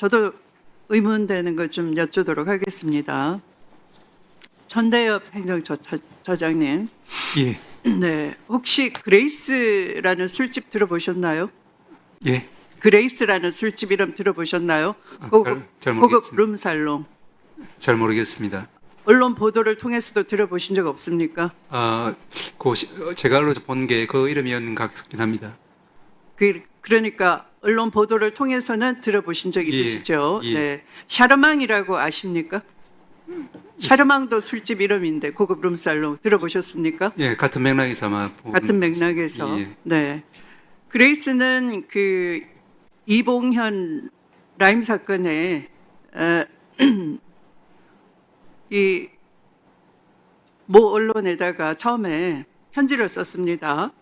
저도 의문되는 것 좀 여쭈도록 하겠습니다. 전대엽 행정처장님, 예, 네, 혹시 그레이스라는 술집 들어보셨나요? 예. 그레이스라는 술집 이름 들어보셨나요? 잘 고급 모르겠습니다. 룸살롱. 잘 모르겠습니다. 언론 보도를 통해서도 들어보신 적 없습니까? 제가 알로 본 게 그 이름이었는 것 같긴 합니다. 그러니까 언론 보도를 통해서는 들어보신 적 예, 있으시죠? 예. 네. 샤르망이라고 아십니까? 샤르망도 술집 이름인데 고급 룸살롱 들어보셨습니까? 예, 같은 맥락에서 아마 같은 맥락에서. 예, 네. 그레이스는 그 이봉현 라임 사건에 이 모 언론에다가 처음에 편지를 썼습니다.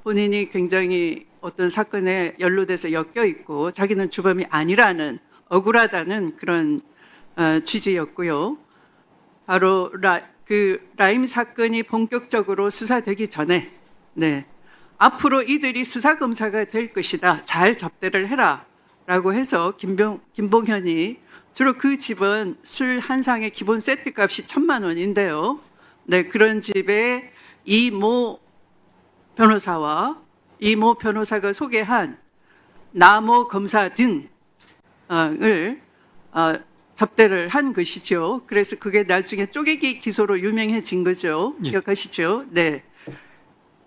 본인이 굉장히 어떤 사건에 연루돼서 엮여 있고 자기는 주범이 아니라는 억울하다는 그런 취지였고요. 바로 라임 사건이 본격적으로 수사되기 전에 네. 앞으로 이들이 수사 검사가 될 것이다. 잘 접대를 해라라고 해서 김봉현이 주로 그 집은 술 한 상의 기본 세트값이 1,000만 원인데요. 네, 그런 집에 이모 변호사와 이모 변호사가 소개한 나모 검사 등을 접대를 한 것이죠. 그래서 그게 나중에 쪼개기 기소로 유명해진 거죠. 예. 기억하시죠? 네.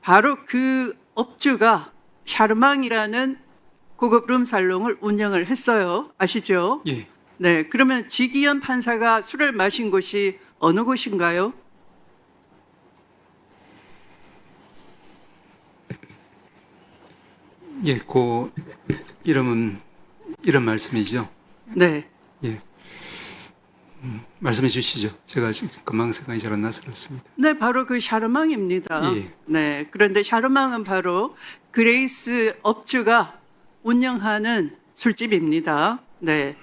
바로 그 업주가 샤르망이라는 고급 룸살롱을 운영을 했어요. 아시죠? 예. 네. 그러면 지기현 판사가 술을 마신 곳이 어느 곳인가요? 예, 그 이름은 이런 말씀이죠. 네. 예. 말씀해 주시죠. 제가 지금 금방 생각이 잘 안 나서 그렇습니다. 네, 바로 그 샤르망입니다. 예. 네. 그런데 샤르망은 바로 그레이스 업주가 운영하는 술집입니다. 네.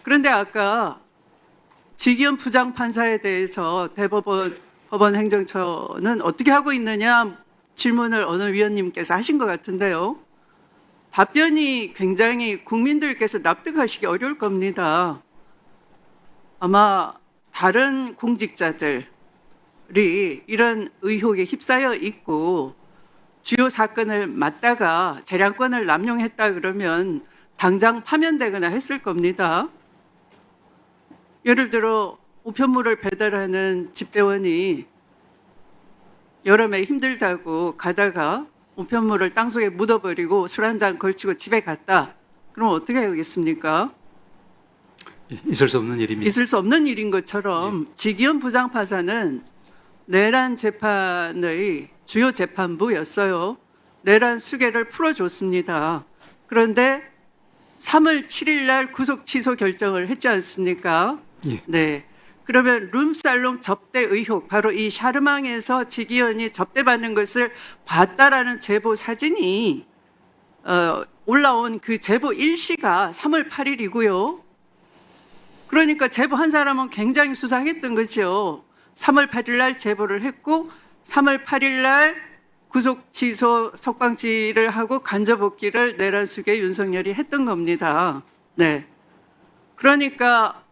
그런데 아까 지기현 부장판사에 대해서 법원 행정처는 어떻게 하고 있느냐 질문을 어느 위원님께서 하신 것 같은데요. 답변이 굉장히 국민들께서 납득하시기 어려울 겁니다. 아마 다른 공직자들이 이런 의혹에 휩싸여 있고 주요 사건을 맡다가 재량권을 남용했다 그러면 당장 파면되거나 했을 겁니다. 예를 들어 우편물을 배달하는 집배원이 여름에 힘들다고 가다가 우편물을 땅속에 묻어버리고 술 한 잔 걸치고 집에 갔다. 그럼 어떻게 하겠습니까? 예, 있을 수 없는 일입니다. 있을 수 없는 일인 것처럼 지기현 부장판사는 내란 재판의 주요 재판부였어요. 내란 수개를 풀어줬습니다. 그런데 3월 7일 날 구속 취소 결정을 했지 않습니까? 예. 네. 그러면 룸살롱 접대 의혹, 바로 이 샤르망에서 지기현이 접대받는 것을 봤다라는 제보 사진이 올라온 그 제보 일시가 3월 8일이고요. 그러니까 제보 한 사람은 굉장히 수상했던 거죠. 3월 8일 날 제보를 했고 3월 8일 날 구속 취소 석방지를 하고 간접복귀를 내란 수계 윤석열이 했던 겁니다. 네. 그러니까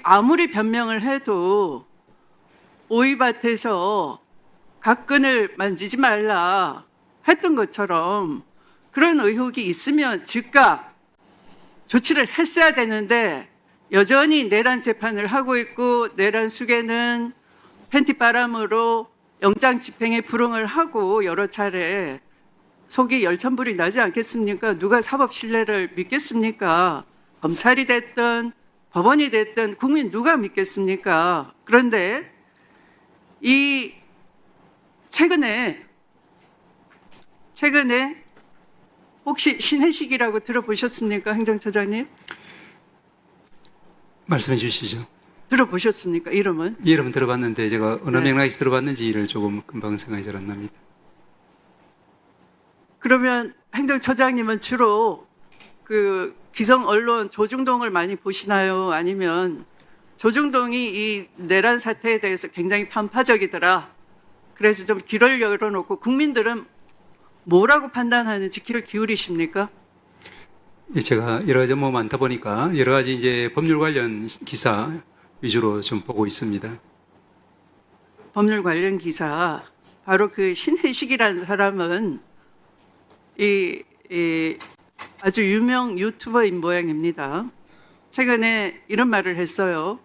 아무리 변명을 해도 오이밭에서 각근을 만지지 말라 했던 것처럼 그런 의혹이 있으면 즉각 조치를 했어야 되는데 여전히 내란 재판을 하고 있고 내란 수계는 팬티바람으로 영장 집행에 불응을 하고 여러 차례 속이 열천불이 나지 않겠습니까? 누가 사법 신뢰를 믿겠습니까? 검찰이 됐든 법원이 됐든 국민 누가 믿겠습니까? 그런데 이 최근에 혹시 신혜식이라고 들어보셨습니까? 행정처장님? 말씀해 주시죠. 들어보셨습니까? 이름은? 이름은 들어봤는데 제가 어느 네. 맥락에서 들어봤는지를 조금 금방 생각이 잘 안 납니다. 그러면 행정처장님은 주로 그 기성 언론 조중동을 많이 보시나요? 아니면 조중동이 이 내란 사태에 대해서 굉장히 편파적이더라. 그래서 좀 귀를 열어놓고 국민들은 뭐라고 판단하는지 귀를 기울이십니까? 제가 여러 가지 업무 많다 보니까 여러 가지 이제 법률 관련 기사 위주로 좀 보고 있습니다. 법률 관련 기사, 바로 그 신혜식이라는 사람은 이 아주 유명 유튜버인 모양입니다. 최근에 이런 말을 했어요.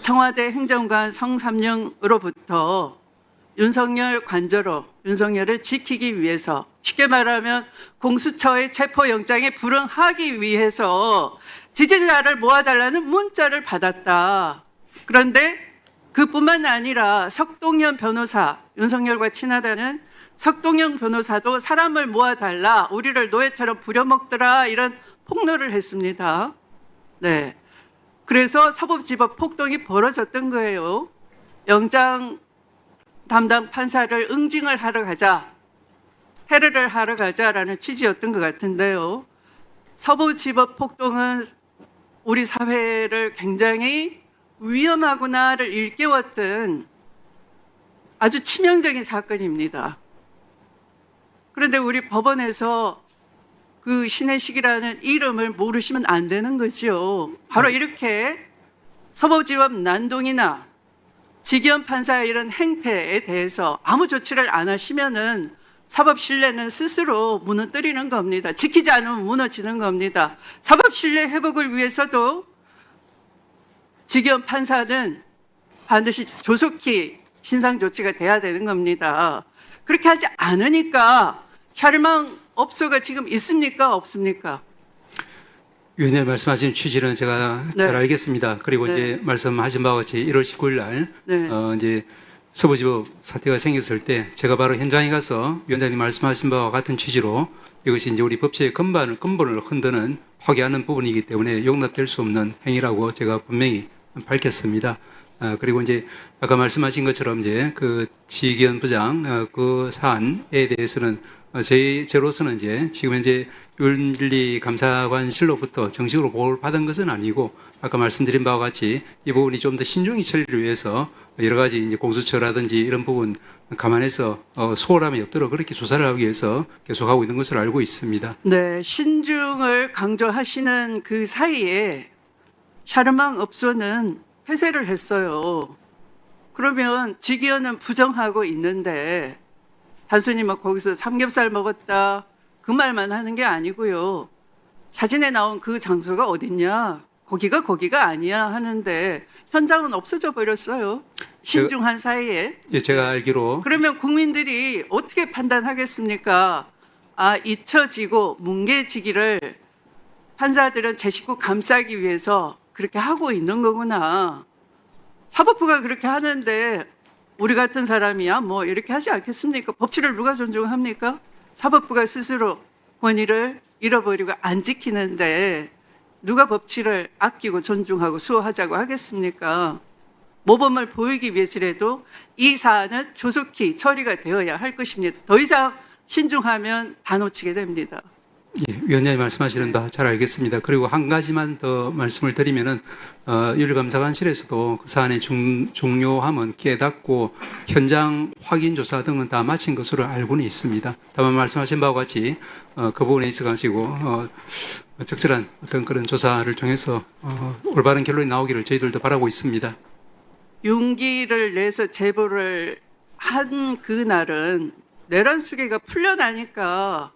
청와대 행정관 성삼령으로부터 윤석열 관저로 윤석열을 지키기 위해서, 쉽게 말하면 공수처의 체포영장에 불응하기 위해서 지지자를 모아달라는 문자를 받았다. 그런데 그뿐만 아니라 석동현 변호사, 윤석열과 친하다는 석동현 변호사도 사람을 모아달라, 우리를 노예처럼 부려먹더라, 이런 폭로를 했습니다. 네. 그래서 서부지법 폭동이 벌어졌던 거예요. 영장 담당 판사를 응징을 하러 가자, 테러를 하러 가자라는 취지였던 것 같은데요. 서부지법 폭동은 우리 사회를 굉장히 위험하구나를 일깨웠던 아주 치명적인 사건입니다. 그런데 우리 법원에서 그 신혜식이라는 이름을 모르시면 안 되는 거죠. 바로 이렇게 서부지법 난동이나 지기현 판사의 이런 행태에 대해서 아무 조치를 안 하시면은 사법 신뢰는 스스로 무너뜨리는 겁니다. 지키지 않으면 무너지는 겁니다. 사법 신뢰 회복을 위해서도 지기현 판사는 반드시 조속히 신상 조치가 돼야 되는 겁니다. 그렇게 하지 않으니까 샤르망 업소가 지금 있습니까? 없습니까? 위원님 말씀하신 취지는 제가 네. 잘 알겠습니다. 그리고 네. 이제 말씀하신 바와 같이 1월 19일 날 네. 이제 서부지법 사태가 생겼을 때 제가 바로 현장에 가서 위원장님 말씀하신 바와 같은 취지로 이것이 이제 우리 법제의 근본을 흔드는 파괴하는 부분이기 때문에 용납될 수 없는 행위라고 제가 분명히 밝혔습니다. 그리고 이제 아까 말씀하신 것처럼 이제 그 지기현 부장 그 사안에 대해서는 저로서는 이제 지금 현재 윤리감사관실로부터 정식으로 보고를 받은 것은 아니고 아까 말씀드린 바와 같이 이 부분이 좀 더 신중히 처리를 위해서 여러 가지 이제 공수처라든지 이런 부분 감안해서 소홀함이 없도록 그렇게 조사를 하기 위해서 계속하고 있는 것으로 알고 있습니다. 네, 신중을 강조하시는 그 사이에 샤르망 업소는 폐쇄를 했어요. 그러면 지기현은 부정하고 있는데 단순히 뭐 거기서 삼겹살 먹었다 그 말만 하는 게 아니고요. 사진에 나온 그 장소가 어딨냐? 거기가 아니야 하는데 현장은 없어져 버렸어요. 신중한 사이에. 예, 제가 알기로 그러면 국민들이 어떻게 판단하겠습니까? 아, 잊혀지고 뭉개지기를 판사들은 제 식구 감싸기 위해서 그렇게 하고 있는 거구나. 사법부가 그렇게 하는데 우리 같은 사람이야 뭐 이렇게 하지 않겠습니까? 법치를 누가 존중합니까? 사법부가 스스로 권위를 잃어버리고 안 지키는데 누가 법치를 아끼고 존중하고 수호하자고 하겠습니까? 모범을 보이기 위해서라도 이 사안은 조속히 처리가 되어야 할 것입니다. 더 이상 신중하면 다 놓치게 됩니다. 예, 위원장님 말씀하시는 바 잘 알겠습니다. 그리고 한 가지만 더 말씀을 드리면은 윤리감사관실에서도 그 사안의 중요함은 깨닫고 현장 확인 조사 등은 다 마친 것으로 알고는 있습니다. 다만 말씀하신 바와 같이 그 부분에 있어 가지고 적절한 어떤 그런 조사를 통해서 올바른 결론이 나오기를 저희들도 바라고 있습니다. 용기를 내서 제보를 한 그날은 내란 수계가 풀려나니까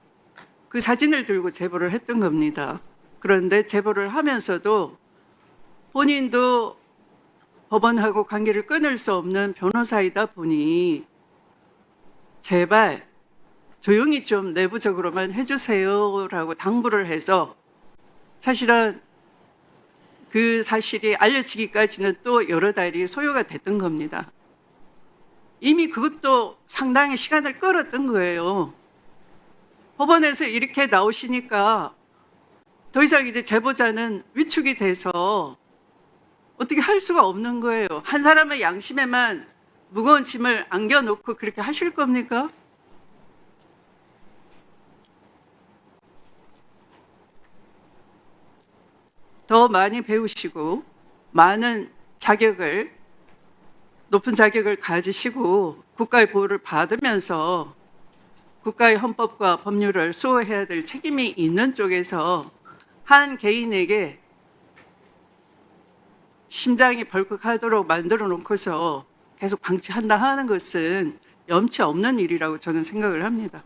그 사진을 들고 제보를 했던 겁니다. 그런데 제보를 하면서도 본인도 법원하고 관계를 끊을 수 없는 변호사이다 보니 제발 조용히 좀 내부적으로만 해주세요라고 당부를 해서 사실은 그 사실이 알려지기까지는 또 여러 달이 소요가 됐던 겁니다. 이미 그것도 상당히 시간을 끌었던 거예요. 법원에서 이렇게 나오시니까 더 이상 이제 제보자는 위축이 돼서 어떻게 할 수가 없는 거예요. 한 사람의 양심에만 무거운 짐을 안겨놓고 그렇게 하실 겁니까? 더 많이 배우시고 많은 자격을, 높은 자격을 가지시고 국가의 보호를 받으면서 국가의 헌법과 법률을 수호해야 될 책임이 있는 쪽에서 한 개인에게 심장이 벌컥하도록 만들어 놓고서 계속 방치한다 하는 것은 염치 없는 일이라고 저는 생각을 합니다.